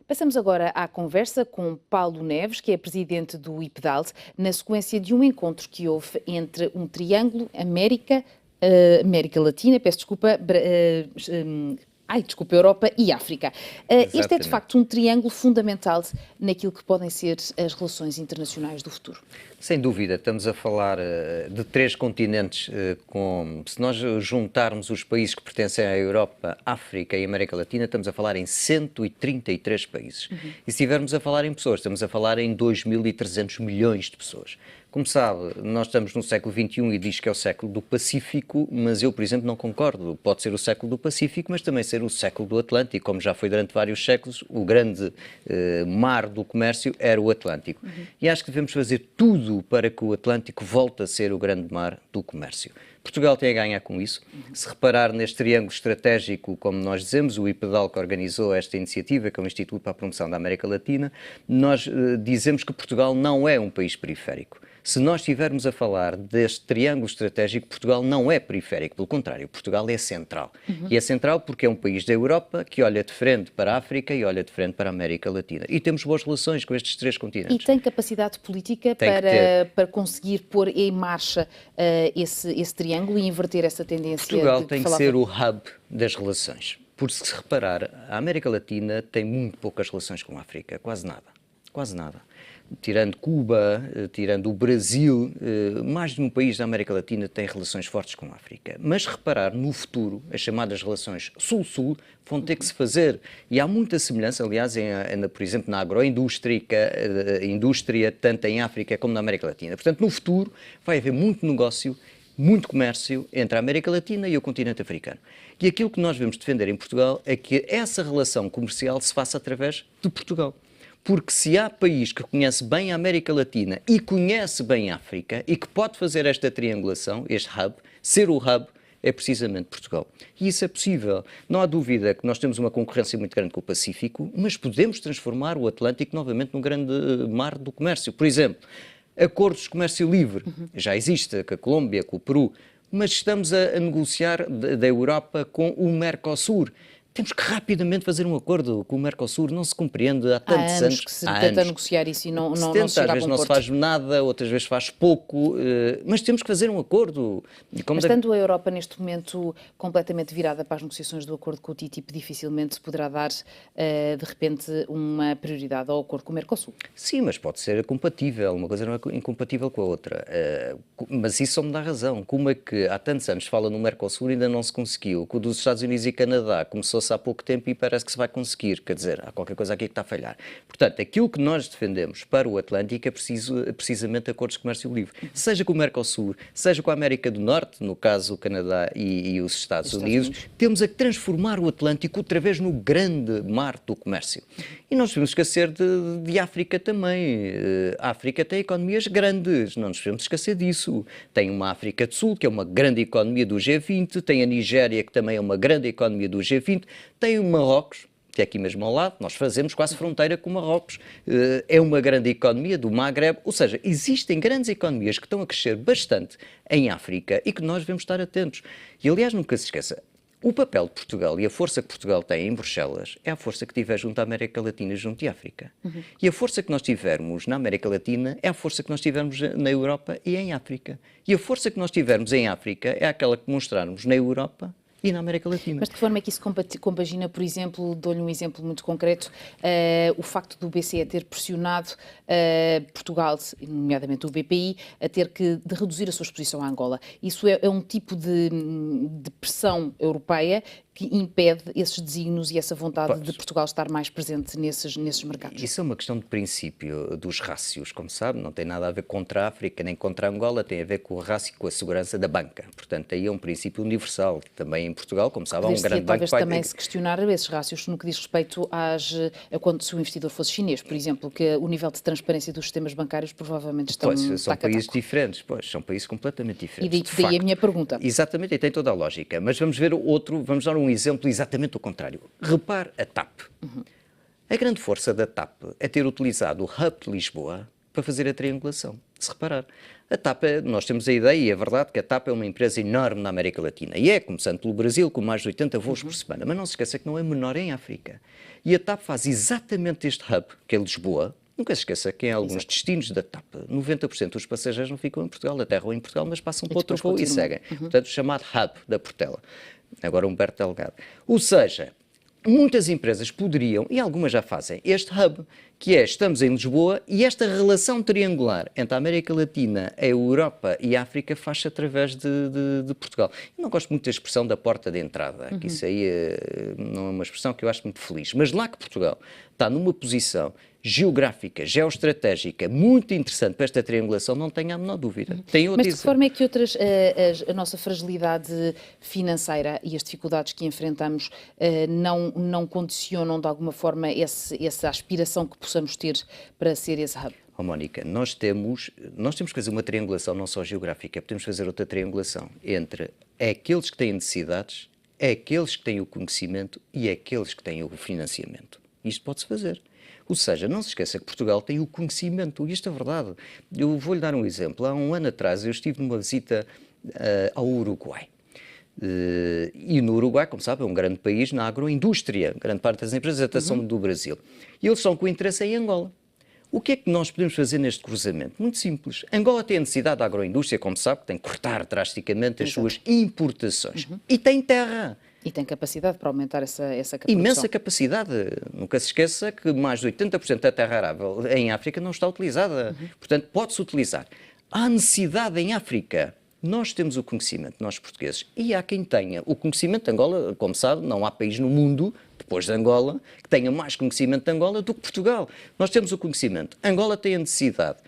Passamos agora à conversa com Paulo Neves, que é presidente do IPDAL, na sequência de um encontro que houve entre um triângulo América Latina, peço desculpa, Europa e África. Este é, de facto, um triângulo fundamental naquilo que podem ser as relações internacionais do futuro. Sem dúvida, estamos a falar de 3 continentes, se nós juntarmos os países que pertencem à Europa, África e América Latina, estamos a falar em 133 países. E se estivermos a falar em pessoas, estamos a falar em 2.300 milhões de pessoas. Como sabe, nós estamos no século XXI e diz que é o século do Pacífico, mas eu, por exemplo, não concordo. Pode ser o século do Pacífico, mas também ser o século do Atlântico, como já foi durante vários séculos, o grande mar do comércio era o Atlântico. E acho que devemos fazer tudo para que o Atlântico volte a ser o grande mar do comércio. Portugal tem a ganhar com isso. Se reparar neste triângulo estratégico, como nós dizemos, o IPDAL que organizou esta iniciativa, que é o Instituto para a Promoção da América Latina, nós dizemos que Portugal não é um país periférico. Se nós estivermos a falar deste triângulo estratégico, Portugal não é periférico, pelo contrário, Portugal é central. E é central porque é um país da Europa que olha de frente para a África e olha de frente para a América Latina. E temos boas relações com estes 3 continentes. E tem capacidade política para conseguir pôr em marcha esse triângulo e inverter essa tendência? Portugal tem que ser o hub das relações. Porque se reparar, a América Latina tem muito poucas relações com a África, quase nada. Quase nada. Tirando Cuba, tirando o Brasil, mais de um país da América Latina tem relações fortes com a África. Mas reparar, no futuro, as chamadas relações Sul-Sul vão ter que se fazer. E há muita semelhança, aliás, por exemplo, na agroindústria, indústria, tanto em África como na América Latina. Portanto, no futuro vai haver muito negócio, muito comércio entre a América Latina e o continente africano. E aquilo que nós devemos defender em Portugal é que essa relação comercial se faça através de Portugal. Porque se há país que conhece bem a América Latina e conhece bem a África e que pode fazer esta triangulação, este hub, ser o hub, é precisamente Portugal. E isso é possível. Não há dúvida que nós temos uma concorrência muito grande com o Pacífico, mas podemos transformar o Atlântico novamente num grande mar do comércio. Por exemplo, acordos de comércio livre. Já existe com a Colômbia, com o Peru, mas estamos a negociar da Europa com o Mercosul. Temos que rapidamente fazer um acordo com o Mercosul, não se compreende há tantos anos que se tenta negociar isso e não se chega a bom porto. Às vezes não se faz nada, outras vezes faz pouco, mas temos que fazer um acordo. Mas estando a Europa neste momento completamente virada para as negociações do acordo com o TTIP, dificilmente se poderá dar, de repente, uma prioridade ao acordo com o Mercosul. Sim, mas pode ser compatível, uma coisa não é incompatível com a outra. Mas isso só me dá razão. Como é que há tantos anos se fala no Mercosul e ainda não se conseguiu? Com o dos Estados Unidos e Canadá começou-se há pouco tempo e parece que se vai conseguir, quer dizer, há qualquer coisa aqui que está a falhar. Portanto, aquilo que nós defendemos para o Atlântico é precisamente acordos de comércio livre, seja com o Mercosul, seja com a América do Norte, no caso o Canadá e os Estados Unidos, temos a transformar o Atlântico outra vez no grande mar do comércio. E não nos podemos esquecer de África também. A África tem economias grandes, não nos podemos esquecer disso. Tem uma África do Sul, que é uma grande economia do G20, tem a Nigéria, que também é uma grande economia do G20, tem o Marrocos, que é aqui mesmo ao lado, nós fazemos quase fronteira com o Marrocos, é uma grande economia do Magreb, ou seja, existem grandes economias que estão a crescer bastante em África e que nós devemos estar atentos. E aliás, nunca se esqueça, o papel de Portugal e a força que Portugal tem em Bruxelas é a força que tiver junto à América Latina e junto à África. E a força que nós tivermos na América Latina é a força que nós tivermos na Europa e em África. E a força que nós tivermos em África é aquela que mostrarmos na Europa e na América Latina. Mas de que forma é que isso compagina, por exemplo, dou-lhe um exemplo muito concreto, o facto do BCE ter pressionado Portugal, nomeadamente o BPI, a ter de reduzir a sua exposição à Angola. Isso é um tipo de pressão europeia que impede esses desígnios e essa vontade de Portugal estar mais presente nesses mercados? Isso é uma questão de princípio dos rácios, como sabe, não tem nada a ver contra a África nem contra a Angola, tem a ver com o rácio e com a segurança da banca. Portanto, aí é um princípio universal. Também em Portugal, como sabe, há um grande banco... Talvez também se questionar esses rácios no que diz respeito a quando se o investidor fosse chinês, por exemplo, que o nível de transparência dos sistemas bancários provavelmente estão... São países diferentes, são países completamente diferentes. E daí a minha pergunta. Exatamente, e tem toda a lógica. Mas vamos ver vamos dar um exemplo exatamente o contrário. Repare a TAP. A grande força da TAP é ter utilizado o hub de Lisboa para fazer a triangulação. Se reparar, a TAP, nós temos a ideia, e é verdade, que a TAP é uma empresa enorme na América Latina. E é, começando pelo Brasil, com mais de 80 voos por semana. Mas não se esqueça que não é menor em África. E a TAP faz exatamente este hub, que é Lisboa. Nunca se esqueça que em alguns destinos da TAP, 90% dos passageiros não ficam em Portugal, aterram em Portugal, mas passam para outro voo e seguem. Portanto, o chamado hub da Portela. Agora Humberto Delgado. Ou seja, muitas empresas poderiam, e algumas já fazem, este hub, que é, estamos em Lisboa, e esta relação triangular entre a América Latina, a Europa e a África faz-se através de Portugal. Eu não gosto muito da expressão da porta de entrada, que isso aí não é uma expressão que eu acho muito feliz, mas lá que Portugal está numa posição geográfica, geoestratégica, muito interessante para esta triangulação, não tenho a menor dúvida. Mas de que forma é que a nossa fragilidade financeira e as dificuldades que enfrentamos não condicionam de alguma forma essa aspiração que possamos ter para ser esse hub? Oh, Mónica, nós temos que fazer uma triangulação não só geográfica, podemos fazer outra triangulação entre aqueles que têm necessidades, aqueles que têm o conhecimento e aqueles que têm o financiamento. Isto pode-se fazer. Ou seja, não se esqueça que Portugal tem o conhecimento, e isto é verdade. Eu vou-lhe dar um exemplo. Há um ano atrás eu estive numa visita ao Uruguai. E no Uruguai, como sabe, é um grande país na agroindústria. Grande parte das empresas até são do Brasil. E eles estão com interesse em Angola. O que é que nós podemos fazer neste cruzamento? Muito simples. Angola tem a necessidade da agroindústria, como sabe, tem que cortar drasticamente as suas importações. E tem terra. E tem capacidade para aumentar essa produção. Imensa capacidade. Nunca se esqueça que mais de 80% da terra arável em África não está utilizada. Portanto, pode-se utilizar. Há necessidade em África. Nós temos o conhecimento, nós portugueses, e há quem tenha o conhecimento de Angola. Como sabe, não há país no mundo, depois de Angola, que tenha mais conhecimento de Angola do que Portugal. Nós temos o conhecimento. Angola tem a necessidade.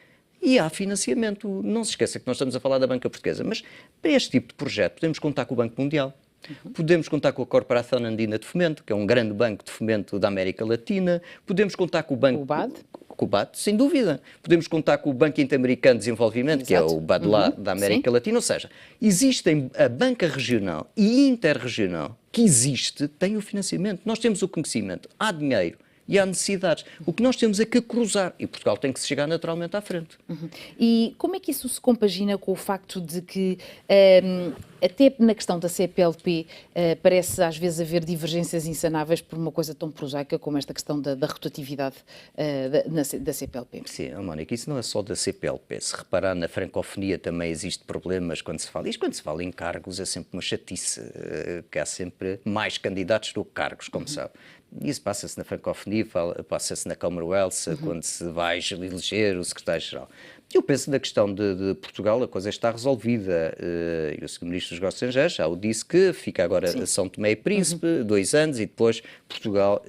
E há financiamento. Não se esqueça que nós estamos a falar da banca portuguesa, mas para este tipo de projeto podemos contar com o Banco Mundial. Podemos contar com a Corporação Andina de Fomento, que é um grande banco de fomento da América Latina. Podemos contar com o banco... O BAD? Com o BAD, sem dúvida. Podemos contar com o Banco Interamericano de Desenvolvimento, que é o BAD lá da América Latina. Ou seja, existem a banca regional e interregional que existe, tem o financiamento. Nós temos o conhecimento, há dinheiro e há necessidades. O que nós temos é que cruzar. E Portugal tem que se chegar naturalmente à frente. E como é que isso se compagina com o facto de que, até na questão da CPLP, parece às vezes haver divergências insanáveis por uma coisa tão prosaica como esta questão da rotatividade da CPLP? Sim, Mónica, isso não é só da CPLP. Se reparar, na francofonia também existe problemas quando se fala. Isto quando se fala em cargos é sempre uma chatice, que há sempre mais candidatos do que cargos, como sabe. Isso passa-se na francofonia, passa-se na Commonwealth, quando se vai eleger o secretário-geral. Eu penso que na questão de Portugal a coisa está resolvida. E o Sr. Ministro dos Negócios Estrangeiros já o disse que fica agora São Tomé e Príncipe 2 anos e depois Portugal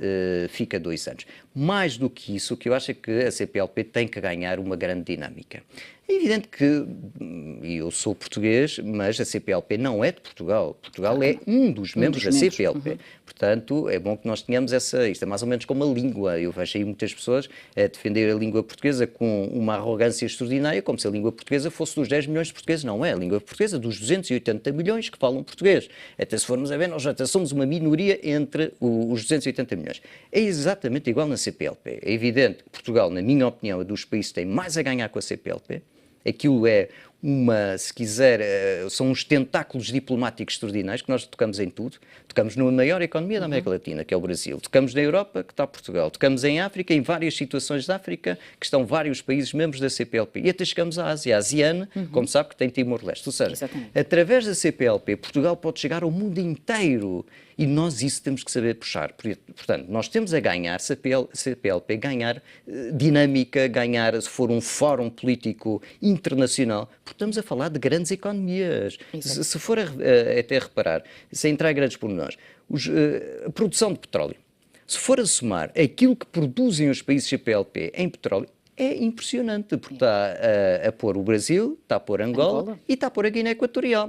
fica 2 anos. Mais do que isso, o que eu acho é que a CPLP tem que ganhar uma grande dinâmica. É evidente que, e eu sou português, mas a CPLP não é de Portugal. Portugal é um dos membros da CPLP. Portanto, é bom que nós tenhamos isto é mais ou menos como a língua. Eu vejo aí muitas pessoas a defender a língua portuguesa com uma arrogância extraordinária, como se a língua portuguesa fosse dos 10 milhões de portugueses. Não é. A língua portuguesa dos 280 milhões que falam português. Até se formos a ver, nós até somos uma minoria entre os 280 milhões. É exatamente igual na CPLP. É evidente que Portugal, na minha opinião, é dos países que tem mais a ganhar com a CPLP. Aquilo é se quiser, são uns tentáculos diplomáticos extraordinários que nós tocamos em tudo. Tocamos na maior economia da América Latina, que é o Brasil. Tocamos na Europa, que está Portugal. Tocamos em África, em várias situações da África, que estão vários países membros da CPLP. E até chegamos à Ásia. A ASEAN, como sabe, que tem Timor-Leste. Ou seja, através da CPLP, Portugal pode chegar ao mundo inteiro. E nós isso temos que saber puxar. Portanto, nós temos a ganhar, se a CPLP ganhar dinâmica, ganhar, se for um fórum político internacional, porque estamos a falar de grandes economias. Se for até reparar, sem entrar em grandes pormenores, a produção de petróleo, se for a somar aquilo que produzem os países CPLP em petróleo, é impressionante, porque está a pôr o Brasil, está a pôr Angola e está a pôr a Guiné Equatorial.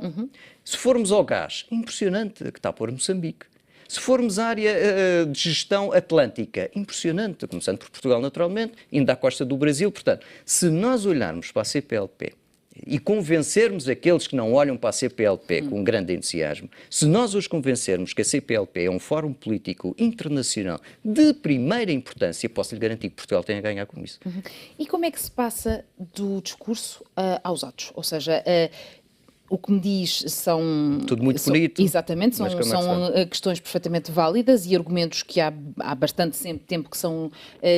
Se formos ao gás, impressionante, que está a pôr Moçambique. Se formos à área de gestão atlântica, impressionante, começando por Portugal naturalmente, indo à costa do Brasil. Portanto, se nós olharmos para a CPLP e convencermos aqueles que não olham para a CPLP com grande entusiasmo, se nós os convencermos que a CPLP é um fórum político internacional de primeira importância, posso lhe garantir que Portugal tem a ganhar com isso. E como é que se passa do discurso aos atos? Ou seja, o que me diz são... Tudo muito bonito. Exatamente, mas como é que se faz? questões perfeitamente válidas e argumentos que há bastante tempo que são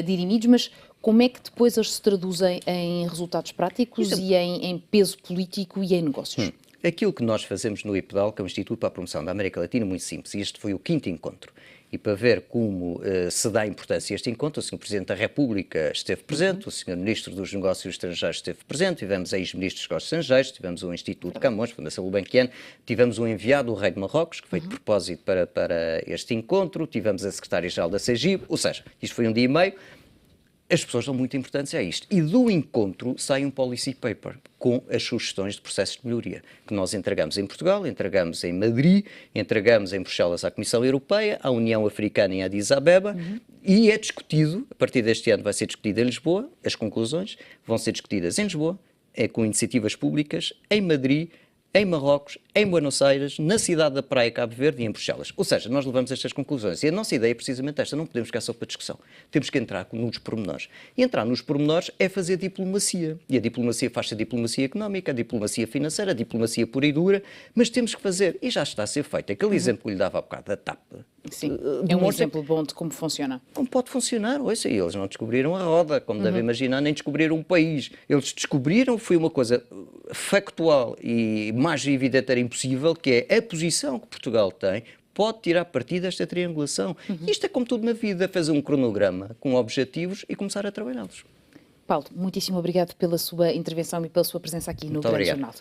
dirimidos, mas como é que depois eles se traduzem em resultados práticos e em peso político e em negócios? Aquilo que nós fazemos no IPDAL, que é o Instituto para a Promoção da América Latina, é muito simples, e este foi o 5º encontro. E para ver como se dá importância a este encontro, o Sr. Presidente da República esteve presente, o Sr. Ministro dos Negócios Estrangeiros esteve presente, tivemos ex-ministros dos Negócios Estrangeiros, tivemos o Instituto Camões, Fundação Gulbenkian, tivemos um enviado do Rei de Marrocos, que foi de propósito para este encontro, tivemos a Secretária-Geral da CEGIB, ou seja, isto foi um dia e meio. As pessoas dão muita importância a isto. E do encontro sai um policy paper com as sugestões de processos de melhoria, que nós entregamos em Portugal, entregamos em Madrid, entregamos em Bruxelas à Comissão Europeia, à União Africana em Addis Abeba, e é discutido, a partir deste ano vai ser discutido em Lisboa, as conclusões vão ser discutidas em Lisboa, com iniciativas públicas, em Madrid, em Marrocos, em Buenos Aires, na cidade da Praia, Cabo Verde e em Bruxelas. Ou seja, nós levamos estas conclusões. E a nossa ideia é precisamente esta, não podemos ficar só para discussão. Temos que entrar nos pormenores. E entrar nos pormenores é fazer diplomacia. E a diplomacia faz-se a diplomacia económica, a diplomacia financeira, a diplomacia pura e dura, mas temos que fazer, e já está a ser feito. Aquele exemplo que lhe dava há bocado da TAP. Sim, é um exemplo bom de como funciona. Como pode funcionar? Ouça, eles não descobriram a roda, como devem imaginar, nem descobriram um país. Eles descobriram, foi uma coisa factual e mais evidente era impossível, que é a posição que Portugal tem, pode tirar partido desta triangulação. Isto é como tudo na vida, fazer um cronograma com objetivos e começar a trabalhá-los. Paulo, muitíssimo obrigado pela sua intervenção e pela sua presença aqui no Grande Jornal.